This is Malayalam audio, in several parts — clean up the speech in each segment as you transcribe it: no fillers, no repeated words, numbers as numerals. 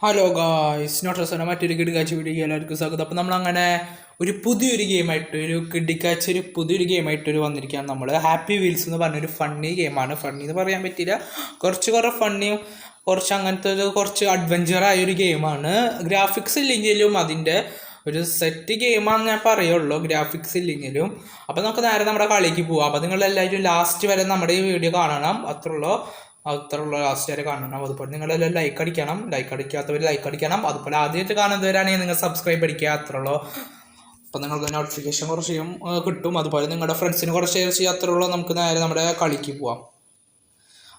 ഹലോ ഗായ്സ് നോട്ടസന മറ്റൊരു കിടക്കാച്ച വീഡിയോ എല്ലാവർക്കും സ്വാഗതം. അപ്പം നമ്മളങ്ങനെ ഒരു പുതിയൊരു ഗെയിമായിട്ട് ഒരു പുതിയൊരു ഗെയിമായിട്ട് വന്നിരിക്കുകയാണ്. നമ്മൾ ഹാപ്പി വീൽസ് എന്ന് പറഞ്ഞൊരു ഫണ്ണി ഗെയിമാണ്. ഫണ്ണി എന്ന് പറയാൻ പറ്റില്ല, കുറേ ഫണ്ണിയും കുറച്ച് അങ്ങനത്തെ കുറച്ച് അഡ്വഞ്ചറായ ഒരു ഗെയിമാണ്. ഗ്രാഫിക്സ് ഇല്ലെങ്കിലും അതിൻ്റെ ഒരു സെറ്റ് ഗെയിമാണെന്ന് ഞാൻ പറയുള്ളൂ, ഗ്രാഫിക്സ് ഇല്ലെങ്കിലും. അപ്പോൾ നമുക്ക് നേരെ നമ്മുടെ കളിക്ക് പോവാം. അപ്പോൾ നിങ്ങളെല്ലാവരും ലാസ്റ്റ് വരെ നമ്മുടെ ഈ വീഡിയോ കാണണം, അത്രയുള്ള ലാസ്റ്റ് വരെ കാണണം. അതുപോലെ നിങ്ങളെല്ലാം ലൈക്ക് അടിക്കണം, ലൈക്ക് അടിക്കാത്തവർ ലൈക്ക് അടിക്കണം. അതുപോലെ ആദ്യമായിട്ട് കാണുന്നവരാണെങ്കിൽ നിങ്ങൾ സബ്സ്ക്രൈബ് അടിക്കുക, അത്രയുള്ളൂ. അപ്പം നിങ്ങൾക്ക് നോട്ടിഫിക്കേഷൻ കുറച്ച് കിട്ടും. അതുപോലെ നിങ്ങളുടെ ഫ്രണ്ട്സിന് കുറച്ച് ഷെയർ ചെയ്യുക, അത്രയുള്ളൂ. നമുക്ക് നേരെ നമ്മുടെ കളിക്ക് പോവാം.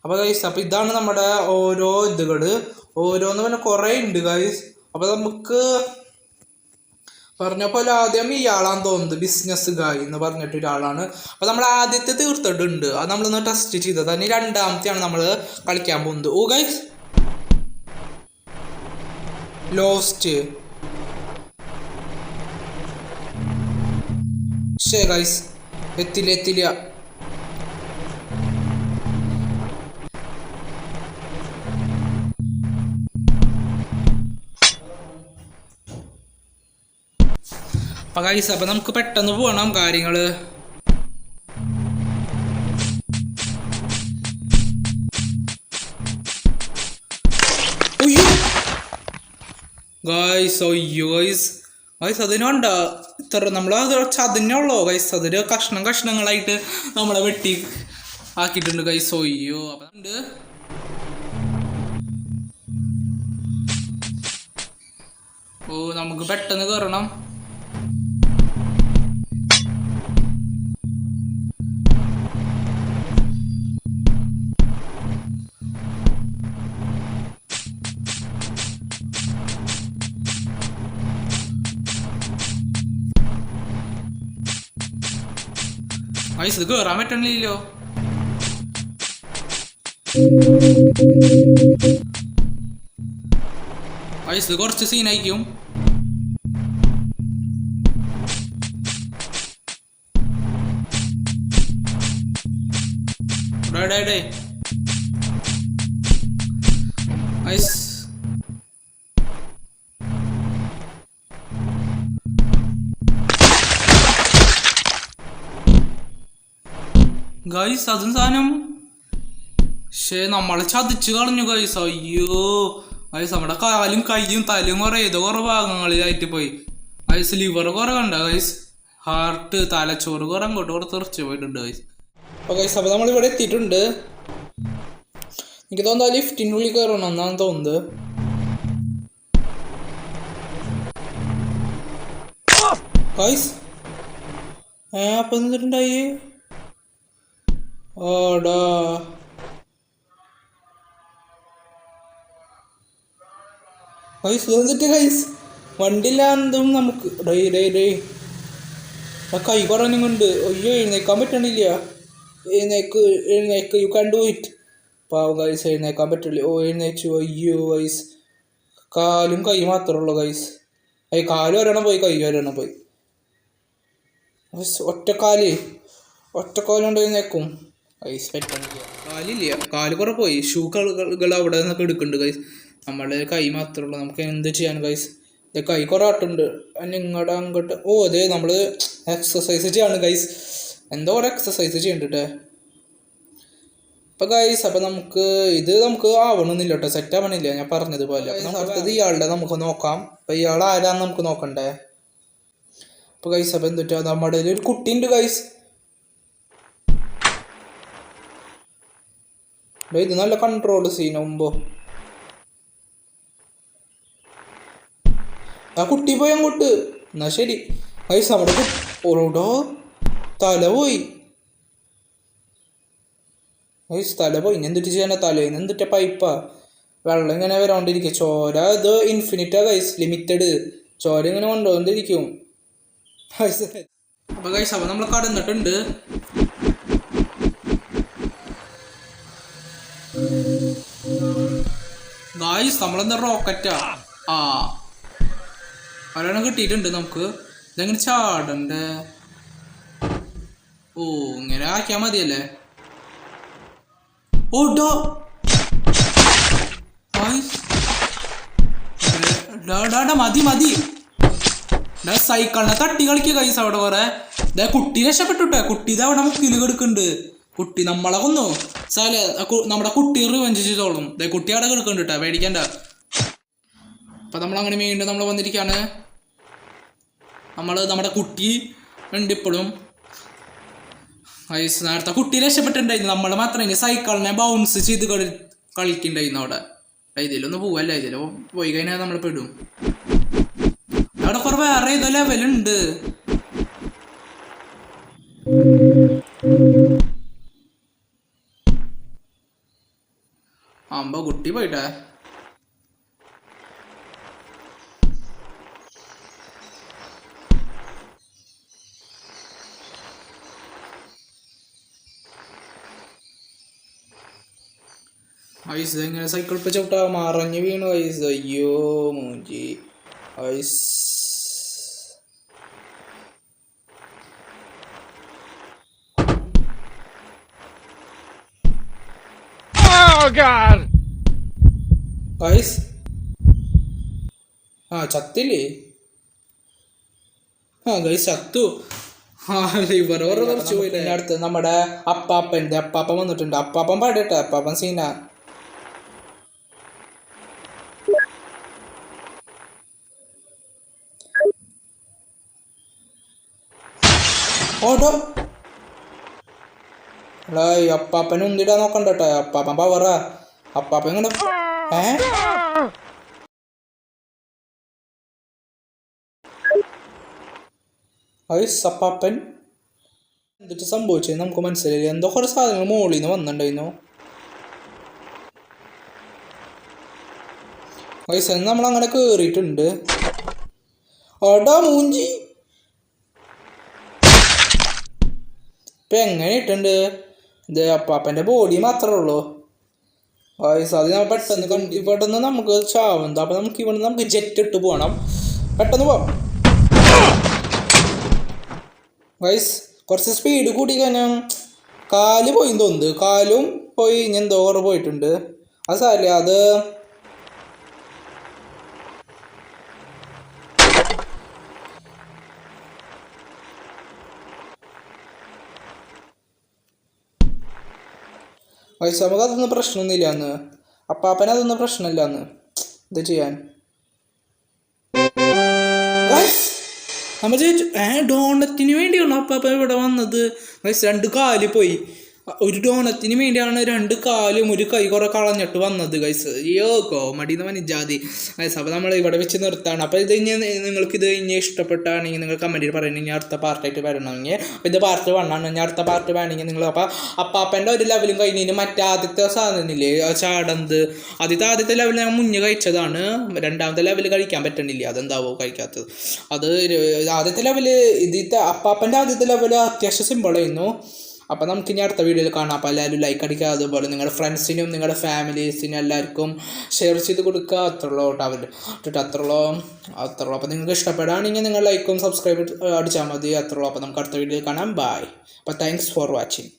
അപ്പോൾ ഗൈസ്, അപ്പോൾ ഇതാണ് നമ്മുടെ ഓരോ ഇതുകൾ. ഓരോന്ന് പറഞ്ഞാൽ കുറേ ഉണ്ട് ഗൈസ്. അപ്പോൾ നമുക്ക് പറഞ്ഞപ്പോൾ ആദ്യം ഇയാളാന്ന് തോന്നുന്നത്, ബിസിനസ് ഗായ് എന്ന് പറഞ്ഞിട്ട് ഒരാളാണ്. അപ്പോൾ നമ്മൾ ആദ്യത്തെ തീർത്തിട്ടുണ്ട്, അത് നമ്മളൊന്ന് ടെസ്റ്റ് ചെയ്തത്. അതിന് രണ്ടാമത്തെയാണ് നമ്മൾ കളിക്കാൻ പോകുന്നത്. ഓ ഗൈസ്, ലോസ്റ്റ് ഗൈസ്, എത്തില്ല. അപ്പം ഗൈസ്, അപ്പം നമുക്ക് പെട്ടെന്ന് പോകണം കാര്യങ്ങൾ. ഗൈസ് അതിനുണ്ട ഇത്ര നമ്മളത് ചതിനുള്ളോ ഗൈസ്, അതിന് കഷ്ണങ്ങളായിട്ട് നമ്മളെ വെട്ടി ആക്കിയിട്ടുണ്ട് ഗൈസ്. ഒയ്യോ, അപ്പം നമുക്ക് പെട്ടെന്ന് കയറണം. ഇത് കയറാൻ പറ്റണില്ലല്ലോ. ഇത് കുറച്ച് സീനായിരിക്കും. ഗൈസ് അതും സാധനം നമ്മളെ ചതിച്ചു കളഞ്ഞു ഗൈസ്. അയ്യോ ഗൈസ്, നമ്മുടെ കാലും കയ്യും തലയും കുറെ ഭാഗങ്ങളിലായിട്ട് പോയി ഗൈസ്. ലിവർ കുറെ കണ്ട ഗൈസ്, ഹാർട്ട് തലച്ചോറ് കുറെ അങ്ങോട്ട് തെറിച്ച് പോയിട്ടുണ്ട് ഗൈസ്. അപ്പോൾ ഗൈസ്, അപ്പോൾ നമ്മളിവിടെ എത്തിയിട്ടുണ്ട്. എനിക്ക് തോന്നുന്നു ലിഫ്റ്റിനുള്ളിൽ കയറണം എന്നാണ് തോന്നുന്നത്. ഗൈസ് അപ്പം എന്നിട്ടുണ്ടായി ഓടാ. ഗൈസ് വന്നിട്ട് ഗൈസ്, വണ്ടിയില്ലാതും നമുക്ക് കൈ കുറഞ്ഞും കൊണ്ട് അയ്യോ എഴുന്നേക്കാൻ പറ്റണില്ല. എഴുന്നേക്ക് യു കാൻ ഡു ഇറ്റ്. പാവം ഗൈസ്, എഴുന്നേക്കാൻ പറ്റില്ല. എഴുന്നേച്ചു. അയ്യോ ഗൈസ്, കാലും കൈ മാത്രമേ ഉള്ളൂ ഗൈസ്. കാലും ഒരെണ്ണം പോയി, കൈ ഒരെണ്ണം പോയി. ഒറ്റക്കാലുകൊണ്ട് എഴുന്നേക്കും ഗൈസ്, പറ്റണില്ല. കാലില്ല, കാല് കുറെ പോയി. ഷൂകൾ അവിടെ നിന്നൊക്കെ എടുക്കുന്നുണ്ട് ഗൈസ്. നമ്മളെ കൈ മാത്രമേ ഉള്ളൂ, നമുക്ക് എന്ത് ചെയ്യാൻ ഗൈസ്. കൈ കുറെ ആട്ടുണ്ട്. നിങ്ങളുടെ അങ്ങോട്ട് അതെ നമ്മൾ എക്സസൈസ് ചെയ്യാണ് ഗൈസ്. എന്തോ കുറെ എക്സസൈസ് ചെയ്യണ്ടേ. അപ്പം ഗൈസ്, അപ്പം നമുക്ക് ആവണമെന്നില്ല കേട്ടോ, സെറ്റ് ആവണില്ല ഞാൻ പറഞ്ഞതുപോലെ. അടുത്തത് ഇയാളുടെ നമുക്ക് നോക്കാം. അപ്പം ഇയാൾ ആരാന്ന് നമുക്ക് നോക്കണ്ടേ. അപ്പം ഗൈസ്, അപ്പം എന്തിട്ടാ നമ്മുടെ ഒരു കുട്ടിയുണ്ട് ഗൈസ്. ഇത് നല്ല കൺട്രോൾ സീനാകുമ്പോ ആ കുട്ടി പോയി അങ്ങോട്ട്. എന്നാ ശരി ഗൈസ്, അവിടെ ഓടോ തല പോയി ഗൈസ്, തല പോയി. ഇനി എന്തിട്ട് ചെയ്യാനാ? തലേന്ന് എന്തിട്ട പൈപ്പാ, വെള്ളം ഇങ്ങനെ വരാണ്ടിരിക്കുക. ചോര ഇത് ഇൻഫിനിറ്റാ ഗൈസ്, ലിമിറ്റഡ്. ചോര ഇങ്ങനെ കൊണ്ടുവന്നിരിക്കും അപ്പൊ ഗൈസ്, അപ്പൊ നമ്മൾ കടന്നിട്ടുണ്ട്. ഗൈസ് നമ്മളെന്താ റോക്കറ്റാ? ഒരെണ്ണം കിട്ടിയിട്ടുണ്ട് നമുക്ക്. ഇതെങ്ങനെ ചാടണ്ടേ? ഇങ്ങനെ ആക്കിയാ മതിയല്ലേ? ഓടോ മതി മതി. സൈക്കിളിനെ തട്ടി കളിക്കുക കൈസ് അവിടെ കുറെ. കുട്ടി രക്ഷപ്പെട്ടുട്ടെ. കുട്ടി ഇത് അവിടെ മുക്കിൽ കിടക്കുന്നുണ്ട്. കുട്ടി നമ്മളെ കൊന്നു. നമ്മുടെ കുട്ടി റിവെഞ്ച് ചെയ്തോളും. കുട്ടി അവിടെ കിടക്കുന്നുണ്ട് കേട്ടോ, പേടിക്കണ്ട. അപ്പൊ നമ്മളങ്ങനെ വീണ്ടും നമ്മൾ വന്നിരിക്കുകയാണ്. നമ്മുടെ കുട്ടി ഉണ്ട് ഇപ്പോഴും. നേരത്തെ കുട്ടി രക്ഷപ്പെട്ടിട്ടുണ്ടായിരുന്നു. നമ്മൾ മാത്രമേ സൈക്കിളിനെ ബൗൺസ് ചെയ്ത് കളിക്കണ്ടായിരുന്നു അവിടെ. ഇതിലൊന്ന് പോവല്ല, ഇതിലോ പോയി കഴിഞ്ഞാൽ നമ്മൾ പെടും. അവിടെ കുറെ വേറെ ഏതോ ലെവലുണ്ട്. കുട്ടി പോയിട്ടേ. ഐസ് എങ്ങനെ സൈക്കിൾ ഇപ്പൊ ചവിട്ടാ മറഞ്ഞു വീണു ഐസ്. അയ്യോ മൂഞ്ചി ഐസ്. ഐസ് ചത്തില്ലേ? ഗൈസ് ചത്തു. ലിവർ കുറച്ച് പോയില്ലേ. അടുത്ത് നമ്മുടെ അപ്പാപ്പൻ വന്നിട്ടുണ്ട്. അപ്പാപ്പൻ പാടട്ടെ. അപ്പാപ്പൻ സീന. ഓടോ അപ്പാപ്പൻ ഉന്തിടാൻ നോക്കണ്ടട്ടെ. അപ്പാപ്പൻ പവറാ. അപ്പാപ്പൻ ഇങ്ങനെ അപ്പാപ്പൻ എന്നിട്ട് സംഭവിച്ചത് നമുക്ക് മനസ്സിലായില്ല. എന്തോ കുറെ സാധനങ്ങൾ മോളിൽ നിന്ന് വന്നിട്ടുണ്ടായിരുന്നു. വയസ്സന് നമ്മളങ്ങനെ കേറിയിട്ടുണ്ട്. ഓടാ മൂഞ്ചി. ഇപ്പൊ എങ്ങനെ ഇട്ടുണ്ട്? ഇത് അപ്പാപ്പന്റെ ബോഡി മാത്രമേ ഉള്ളൂ. വയസ്സ് അത് നമ്മൾ പെട്ടെന്ന് നമുക്ക് ചാവുന്നത്. അപ്പൊ നമുക്ക് ജെറ്റ് ഇട്ട് പോകണം. പെട്ടെന്ന് പോവാം വയസ്സ്. കുറച്ച് സ്പീഡ് കൂടി കഴിഞ്ഞാൽ കാല് പോയി തോന്നുന്നത്. കാലും പോയി ഞാൻ എന്തോ കുറവ് പോയിട്ടുണ്ട്. അത് സാരില്ല. അത് വയസ്സ് നമുക്ക് അതൊന്നും പ്രശ്നമൊന്നുമില്ല എന്ന്. അപ്പാപ്പന അതൊന്നും പ്രശ്നമില്ല എന്ന്. ഇത് ചെയ്യാൻ നമ്മൾ ഡോണറ്റിന് വേണ്ടിയാണോ അപ്പാപ്പ ഇവിടെ വന്നത്? വയസ്സ് 2 കാല് പോയി. ഒരു ഡോണത്തിന് വേണ്ടിയാണ് 2 കാലും ഒരു കൈ കുറെ കളഞ്ഞിട്ട് വന്നത് ഗൈസ്. അയ്യോ കോമഡിന്ന് പറഞ്ഞാതി ഗൈസ്. അപ്പോൾ നമ്മൾ ഇവിടെ വെച്ച് നിർത്താണ്. അപ്പോൾ ഇത് നിങ്ങൾക്കിത് ഇനി ഇഷ്ടപ്പെട്ടാണെങ്കിൽ നിങ്ങൾ കമൻറ്റിൽ പറയണമെങ്കിൽ അടുത്ത പാർട്ടായിട്ട് വരണമെങ്കിൽ. അപ്പോൾ ഇത് പാർട്ട് 1 ആണ്. ഞാൻ അടുത്ത പാർട്ട് വേണമെങ്കിൽ നിങ്ങൾ അപ്പോൾ അപ്പാപ്പൻ്റെ ഒരു ലെവലും കഴിഞ്ഞതിന് മറ്റേ ആദ്യത്തെ സാധനമില്ലേ ചാടന്ത്, ആദ്യത്തെ ലെവൽ ഞാൻ മുന്നേ കഴിച്ചതാണ്. രണ്ടാമത്തെ ലെവൽ കഴിക്കാൻ പറ്റണില്ല. അതെന്താവോ കഴിക്കാത്തത്? അത് ആദ്യത്തെ ലെവല് അപ്പാപ്പൻ്റെ ആദ്യത്തെ ലെവൽ അത്യാവശ്യം സിമ്പിളായിരുന്നു. അപ്പോൾ നമുക്ക് ഇനി അടുത്ത വീഡിയോയിൽ കാണാം. അപ്പോൾ എല്ലാവരും ലൈക്ക് അടിക്കുക. അതുപോലെ നിങ്ങളുടെ ഫ്രണ്ട്സിനും നിങ്ങളുടെ ഫാമിലീസിനും എല്ലാവർക്കും ഷെയർ ചെയ്ത് കൊടുക്കുക. അത്രയുള്ളൂ അത്രയുള്ളൂ. അപ്പോൾ നിങ്ങൾക്ക് ഇഷ്ടപ്പെടുകയാണെങ്കിൽ നിങ്ങൾ ലൈക്കും സബ്സ്ക്രൈബ് അടിച്ചാൽ മതി. അത്രയുള്ളൂ. അപ്പോൾ നമുക്ക് അടുത്ത വീഡിയോയിൽ കാണാം. ബൈ. അപ്പോൾ താങ്ക്സ് ഫോർ വാച്ചിങ്.